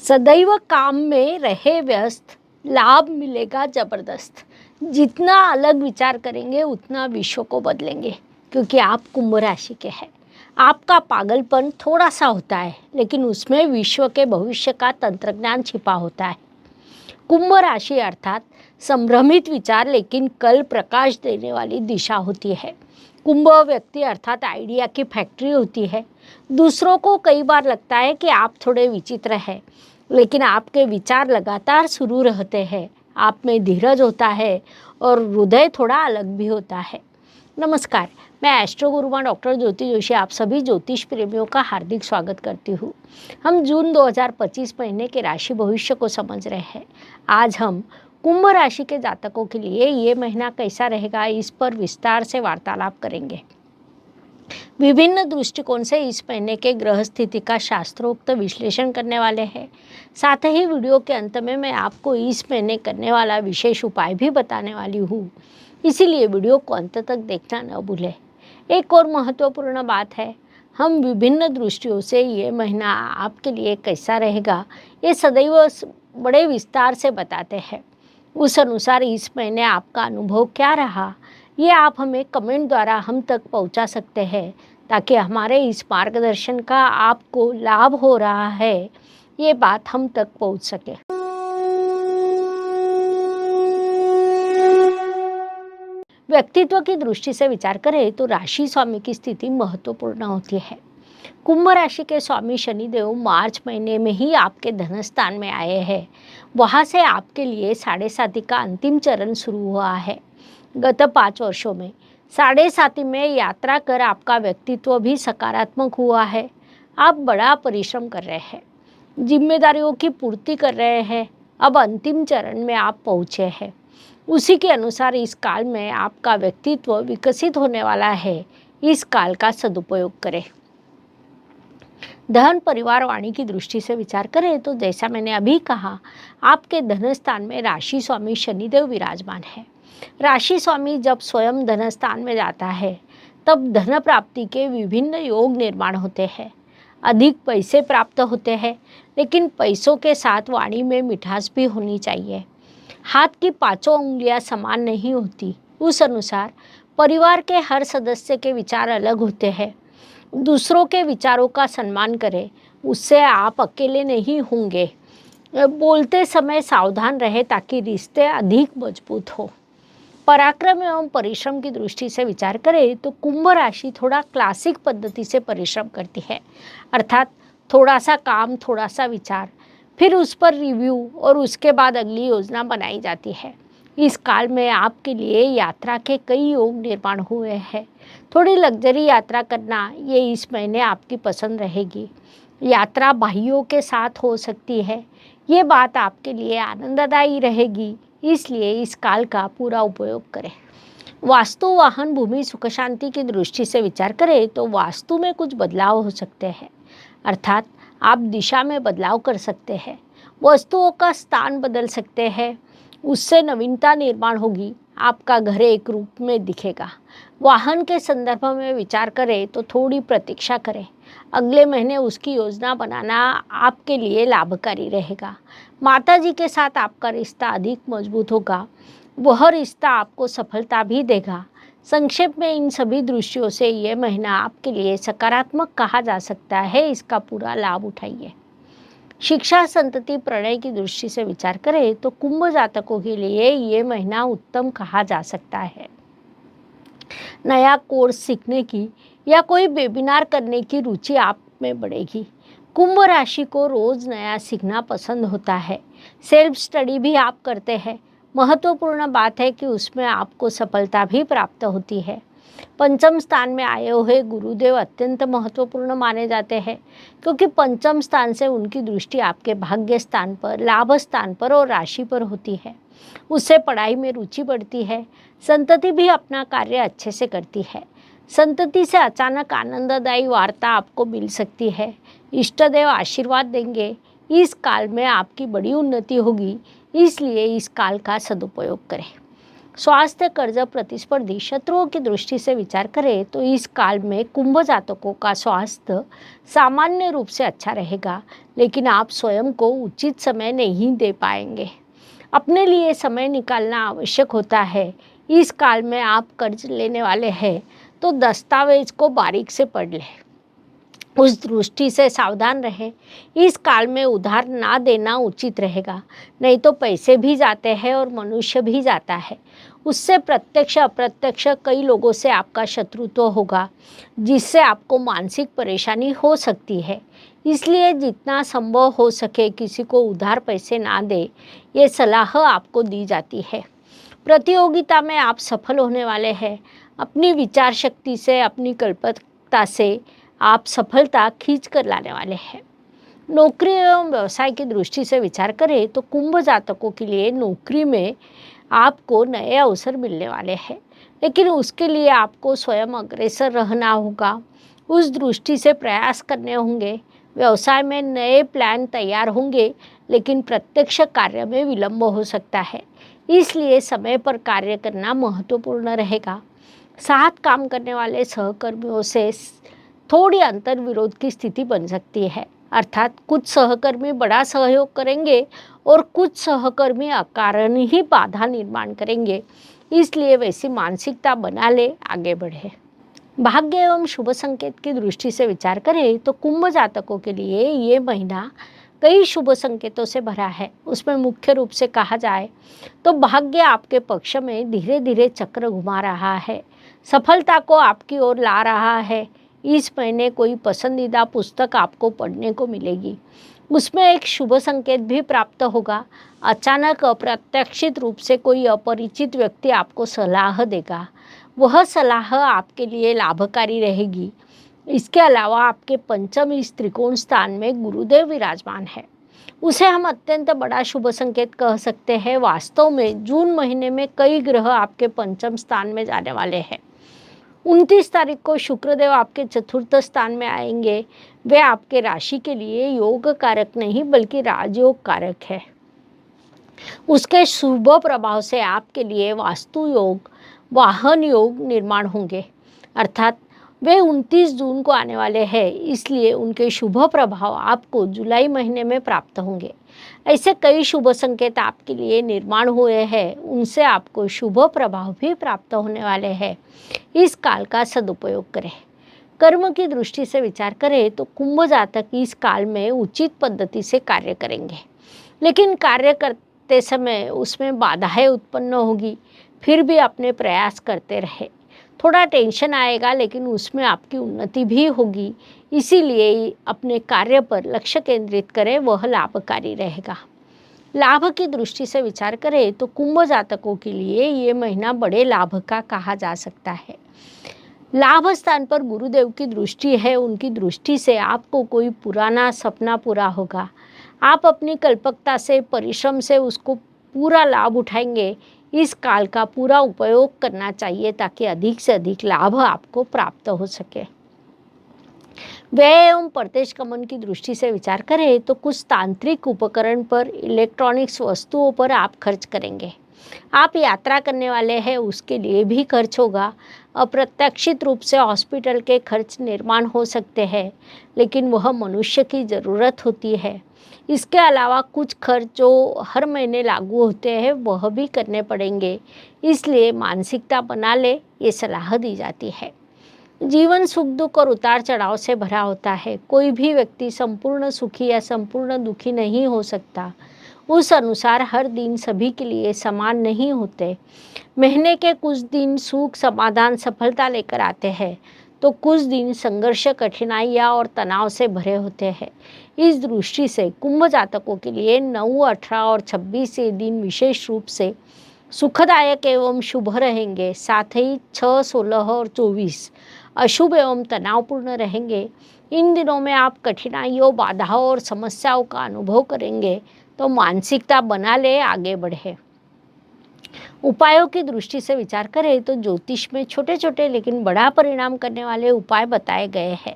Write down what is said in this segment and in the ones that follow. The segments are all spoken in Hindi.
सदैव काम में रहे व्यस्त, लाभ मिलेगा जबरदस्त। जितना अलग विचार करेंगे उतना विश्व को बदलेंगे, क्योंकि आप कुंभ राशि के हैं। आपका पागलपन थोड़ा सा होता है, लेकिन उसमें विश्व के भविष्य का तंत्रज्ञान छिपा होता है। कुंभ राशि अर्थात संभ्रमित विचार, लेकिन कल प्रकाश देने वाली दिशा होती है। कुंभ व्यक्ति अर्थात आइडिया की फैक्ट्री होती है। दूसरों को कई बार लगता है कि आप थोड़े विचित्र हैं, लेकिन आपके विचार लगातार शुरू रहते हैं। आप में धीरज होता है और हृदय थोड़ा अलग भी होता है। नमस्कार, मैं एस्ट्रो गुरुमा डॉक्टर ज्योति जोशी आप सभी ज्योतिष प्रेमियों का हार्दिक स्वागत करती हूँ। हम जून 2025 महीने के राशि भविष्य को समझ रहे हैं। आज हम कुंभ राशि के जातकों के लिए ये महीना कैसा रहेगा, इस पर विस्तार से वार्तालाप करेंगे। विभिन्न दृष्टिकोण से इस महीने के ग्रह स्थिति का शास्त्रोक्त विश्लेषण करने वाले हैं। साथ ही वीडियो के अंत में मैं आपको इस महीने करने वाला विशेष उपाय भी बताने वाली हूँ, इसीलिए वीडियो को अंत तक देखना न भूलें। एक और महत्वपूर्ण बात है, हम विभिन्न दृष्टियों से ये महीना आपके लिए कैसा रहेगा ये सदैव बड़े विस्तार से बताते हैं। उस अनुसार इस महीने आपका अनुभव क्या रहा, ये आप हमें कमेंट द्वारा हम तक पहुंचा सकते हैं, ताकि हमारे इस मार्गदर्शन का आपको लाभ हो रहा है ये बात हम तक पहुंच सके। व्यक्तित्व की दृष्टि से विचार करें तो राशि स्वामी की स्थिति महत्वपूर्ण होती है। कुंभ राशि के स्वामी शनिदेव मार्च महीने में ही आपके धन स्थान में आए हैं। वहां से आपके लिए साढ़े साथी का अंतिम चरण शुरू हुआ है। गत 5 वर्षों में साढ़े साथी में यात्रा कर आपका व्यक्तित्व भी सकारात्मक हुआ है। आप बड़ा परिश्रम कर रहे हैं, जिम्मेदारियों की पूर्ति कर रहे हैं। अब अंतिम चरण में आप पहुँचे हैं। उसी के अनुसार इस काल में आपका व्यक्तित्व विकसित होने वाला है। इस काल का सदुपयोग करें। धन परिवार वाणी की दृष्टि से विचार करें तो जैसा मैंने अभी कहा, आपके धन स्थान में राशि स्वामी शनिदेव विराजमान है। राशि स्वामी जब स्वयं धन स्थान में जाता है, तब धन प्राप्ति के विभिन्न योग निर्माण होते हैं। अधिक पैसे प्राप्त होते हैं, लेकिन पैसों के साथ वाणी में मिठास भी होनी चाहिए। हाथ की 5 उंगलियां समान नहीं होती। उस अनुसार परिवार के हर सदस्य के विचार अलग होते हैं। दूसरों के विचारों का सम्मान करें, उससे आप अकेले नहीं होंगे। बोलते समय सावधान रहे ताकि रिश्ते अधिक मजबूत हो। पराक्रम एवं परिश्रम की दृष्टि से विचार करें तो कुंभ राशि थोड़ा क्लासिक पद्धति से परिश्रम करती है, अर्थात थोड़ा सा काम, थोड़ा सा विचार, फिर उस पर रिव्यू और उसके बाद अगली योजना बनाई जाती है। इस काल में आपके लिए यात्रा के कई योग निर्माण हुए हैं। थोड़ी लग्जरी यात्रा करना ये इस महीने आपकी पसंद रहेगी। यात्रा भाइयों के साथ हो सकती है। ये बात आपके लिए आनंददायी रहेगी, इसलिए इस काल का पूरा उपयोग करें। वास्तु, वाहन, भूमि, सुख शांति की दृष्टि से विचार करें तो वास्तु में कुछ बदलाव हो सकते हैं, अर्थात आप दिशा में बदलाव कर सकते हैं। वस्तुओं का स्थान बदल सकते हैं, उससे नवीनता निर्माण होगी। आपका घर एक रूप में दिखेगा। वाहन के संदर्भ में विचार करें तो थोड़ी प्रतीक्षा करें। अगले महीने उसकी योजना बनाना आपके लिए लाभकारी रहेगा। माता जी के साथ आपका रिश्ता अधिक मजबूत होगा। वह रिश्ता आपको सफलता भी देगा। संक्षेप में इन सभी दृष्टियों से ये महीना आपके लिए सकारात्मक कहा जा सकता है। इसका पूरा लाभ उठाइए। शिक्षा, संतति, प्रणय की दृष्टि से विचार करें तो कुंभ जातकों के लिए ये महीना उत्तम कहा जा सकता है। नया कोर्स सीखने की या कोई वेबिनार करने की रुचि आप में बढ़ेगी। कुंभ राशि को रोज नया सीखना पसंद होता है। सेल्फ स्टडी भी आप करते हैं। महत्वपूर्ण बात है कि उसमें आपको सफलता भी प्राप्त होती है। पंचम स्थान में आए हुए गुरुदेव अत्यंत महत्वपूर्ण माने जाते हैं, क्योंकि पंचम स्थान से उनकी दृष्टि आपके भाग्य स्थान पर, लाभ स्थान पर और राशि पर होती है। उससे पढ़ाई में रुचि बढ़ती है। संतति भी अपना कार्य अच्छे से करती है। संतति से अचानक आनंददायी वार्ता आपको मिल सकती है। इष्टदेव आशीर्वाद देंगे। इस काल में आपकी बड़ी उन्नति होगी, इसलिए इस काल का सदुपयोग करें। स्वास्थ्य, कर्ज, प्रतिस्पर्धी शत्रुओं की दृष्टि से विचार करें तो इस काल में कुंभ जातकों का स्वास्थ्य सामान्य रूप से अच्छा रहेगा, लेकिन आप स्वयं को उचित समय नहीं दे पाएंगे। अपने लिए समय निकालना आवश्यक होता है। इस काल में आप कर्ज लेने वाले हैं तो दस्तावेज को बारीक से पढ़ लें, उस दृष्टि से सावधान रहें। इस काल में उधार ना देना उचित रहेगा, नहीं तो पैसे भी जाते हैं और मनुष्य भी जाता है। उससे प्रत्यक्ष अप्रत्यक्ष कई लोगों से आपका शत्रुत्व होगा, जिससे आपको मानसिक परेशानी हो सकती है। इसलिए जितना संभव हो सके किसी को उधार पैसे ना दे, ये सलाह आपको दी जाती है। प्रतियोगिता में आप सफल होने वाले हैं। अपनी विचार शक्ति से, अपनी कल्पकता से आप सफलता खींच कर लाने वाले हैं। नौकरी एवं व्यवसाय की दृष्टि से विचार करें तो कुंभ जातकों के लिए नौकरी में आपको नए अवसर मिलने वाले हैं, लेकिन उसके लिए आपको स्वयं अग्रसर रहना होगा, उस दृष्टि से प्रयास करने होंगे। व्यवसाय में नए प्लान तैयार होंगे, लेकिन प्रत्यक्ष कार्य में विलंब हो सकता है, इसलिए समय पर कार्य करना महत्वपूर्ण रहेगा। साथ काम करने वाले सहकर्मियों से थोड़ी अंतर विरोध की स्थिति बन सकती है, अर्थात कुछ सहकर्मी बड़ा सहयोग करेंगे और कुछ सहकर्मी अकारण ही बाधा निर्माण करेंगे, इसलिए वैसी मानसिकता बना ले, आगे बढ़े। भाग्य एवं शुभ संकेत की दृष्टि से विचार करें तो कुंभ जातकों के लिए ये महीना कई शुभ संकेतों से भरा है। उसमें मुख्य रूप से कहा जाए तो भाग्य आपके पक्ष में धीरे धीरे चक्र घुमा रहा है, सफलता को आपकी ओर ला रहा है। इस महीने कोई पसंदीदा पुस्तक आपको पढ़ने को मिलेगी, उसमें एक शुभ संकेत भी प्राप्त होगा। अचानक अप्रत्याशित रूप से कोई अपरिचित व्यक्ति आपको सलाह देगा, वह सलाह आपके लिए लाभकारी रहेगी। इसके अलावा आपके पंचम इस त्रिकोण स्थान में गुरुदेव विराजमान है, उसे हम अत्यंत बड़ा शुभ संकेत कह सकते हैं। वास्तव में जून महीने में कई ग्रह आपके पंचम स्थान में जाने वाले हैं। 29 तारीख को शुक्रदेव आपके चतुर्थ स्थान में आएंगे। वे आपके राशि के लिए योग कारक नहीं बल्कि राजयोग कारक है। उसके शुभ प्रभाव से आपके लिए वास्तु योग, वाहन योग निर्माण होंगे, अर्थात वे 29 जून को आने वाले हैं, इसलिए उनके शुभ प्रभाव आपको जुलाई महीने में प्राप्त होंगे। ऐसे कई शुभ संकेत आपके लिए निर्माण हुए हैं, उनसे आपको शुभ प्रभाव भी प्राप्त होने वाले हैं। इस काल का सदुपयोग करें। कर्म की दृष्टि से विचार करें तो कुंभ जातक इस काल में उचित पद्धति से कार्य करेंगे, लेकिन कार्य करते समय उसमें बाधाएं उत्पन्न होगी। फिर भी अपने प्रयास करते रहे। थोड़ा टेंशन आएगा, लेकिन उसमें आपकी उन्नति भी होगी, इसीलिए अपने कार्य पर लक्ष्य केंद्रित करें, वह लाभकारी रहेगा। लाभ की दृष्टि से विचार करें तो कुंभ जातकों के लिए ये महीना बड़े लाभ का कहा जा सकता है। लाभ स्थान पर गुरुदेव की दृष्टि है, उनकी दृष्टि से आपको कोई पुराना सपना पूरा होगा। आप अपनी कल्पकता से, परिश्रम से उसको पूरा लाभ उठाएंगे। इस काल का पूरा उपयोग करना चाहिए ताकि अधिक से अधिक लाभ आपको प्राप्त हो सके। व्यय एवं प्रत्यक्ष गमन की दृष्टि से विचार करें तो कुछ तांत्रिक उपकरण पर, इलेक्ट्रॉनिक्स वस्तुओं पर आप खर्च करेंगे। आप यात्रा करने वाले हैं, उसके लिए भी खर्च होगा। अप्रत्याशित रूप से हॉस्पिटल के खर्च निर्माण हो सकते हैं, लेकिन वह मनुष्य की ज़रूरत होती है। इसके अलावा कुछ खर्च जो हर महीने लागू होते हैं वह भी करने पड़ेंगे, इसलिए मानसिकता बना ले, ये सलाह दी जाती है। जीवन सुख दुख और उतार चढ़ाव से भरा होता है। कोई भी व्यक्ति संपूर्ण सुखी या संपूर्ण दुखी नहीं हो सकता। उस अनुसार हर दिन सभी के लिए समान नहीं होते। महीने के कुछ दिन सुख, समाधान, सफलता लेकर आते हैं, तो कुछ दिन संघर्ष, कठिनाइयाँ और तनाव से भरे होते हैं। इस दृष्टि से कुंभ जातकों के लिए 9, 18 और 26 ये दिन विशेष रूप से सुखदायक एवं शुभ रहेंगे। साथ ही 6, 16 और 24 अशुभ एवं तनावपूर्ण रहेंगे। इन दिनों में आप कठिनाइयों, बाधाओं और समस्याओं का अनुभव करेंगे, तो मानसिकता बना ले, आगे बढ़े। उपायों की दृष्टि से विचार करें तो ज्योतिष में छोटे छोटे लेकिन बड़ा परिणाम करने वाले उपाय बताए गए हैं।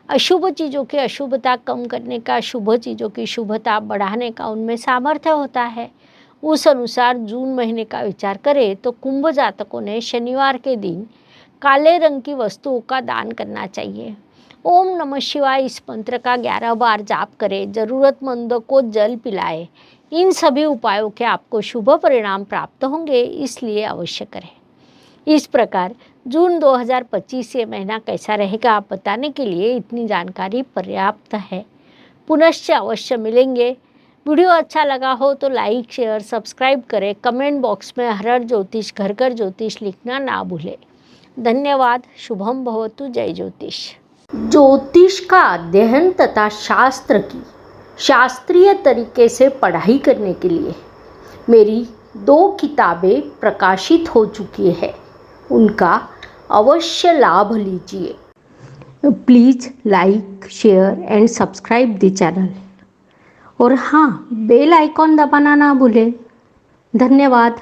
अशुभ चीज़ों की अशुभता कम करने का, शुभ चीज़ों की शुभता बढ़ाने का उनमें सामर्थ्य होता है। उस अनुसार जून महीने का विचार करें तो कुंभ जातकों ने शनिवार के दिन काले रंग की वस्तुओं का दान करना चाहिए। ओम नमः शिवाय इस मंत्र का 11 बार जाप करें, जरूरतमंदों को जल पिलाएं। इन सभी उपायों के आपको शुभ परिणाम प्राप्त होंगे, इसलिए अवश्य करें। इस प्रकार जून 2025 ये महीना कैसा रहेगा आप बताने के लिए इतनी जानकारी पर्याप्त है। पुनश्च अवश्य मिलेंगे। वीडियो अच्छा लगा हो तो लाइक शेयर सब्सक्राइब करें। कमेंट बॉक्स में हर हर ज्योतिष घर घर ज्योतिष लिखना ना भूलें। धन्यवाद। शुभम भवतु। जय ज्योतिष। ज्योतिष का अध्ययन तथा शास्त्र की शास्त्रीय तरीके से पढ़ाई करने के लिए मेरी 2 किताबें प्रकाशित हो चुकी है, उनका अवश्य लाभ लीजिए। Please like share and subscribe the channel और हाँ, बेल आइकॉन दबाना ना भूलें। धन्यवाद।